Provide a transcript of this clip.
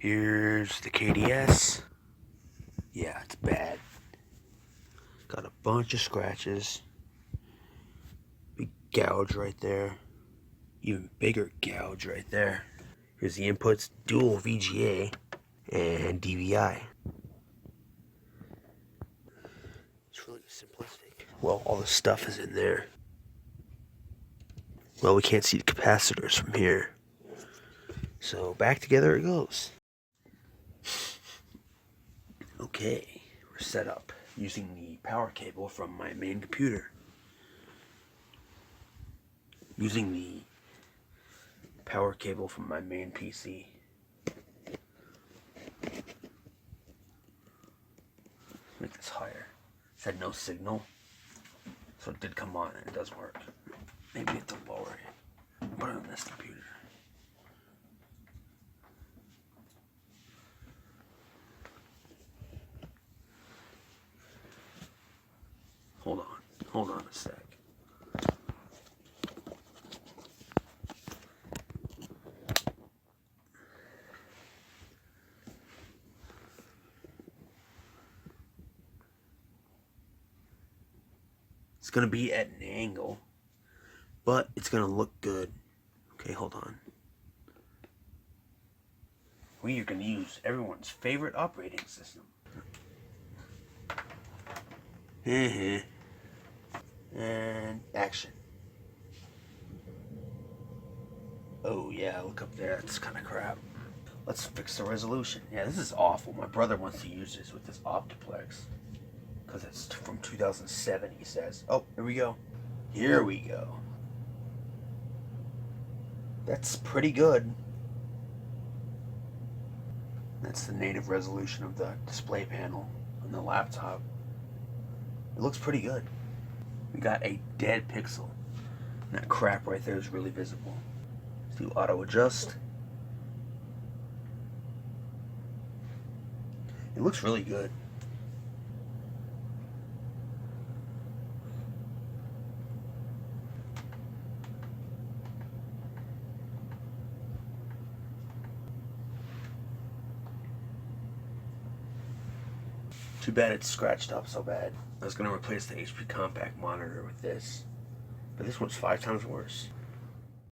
Here's the KDS. Yeah, it's bad. Got a bunch of scratches. Big gouge right there. Even bigger gouge right there. Here's the inputs, dual VGA and DVI. It's really simplistic. Well, all the stuff is in there. Well, we can't see the capacitors from here. So back together it goes. Okay, we're set up using the power cable from my main computer. Using the power cable from my main PC. Make this higher. It said no signal, so it did come on and it does work. Maybe it's to lower it. Put it on this computer. Hold on a sec. It's gonna be at an angle, but it's gonna look good. Okay, hold on. We are gonna use everyone's favorite operating system. And action. Oh yeah, look up there, that's kind of crap. Let's fix the resolution. Yeah, this is awful. My brother wants to use this with this Optiplex. Because it's from 2007, he says. Oh, here we go. Here we go. That's pretty good. That's the native resolution of the display panel on the laptop. It looks pretty good. We got a dead pixel. And that crap right there is really visible. Let's do auto adjust. It looks really good. Too bad it's scratched up so bad. I was going to replace the HP compact monitor with this, but this one's 5 times worse.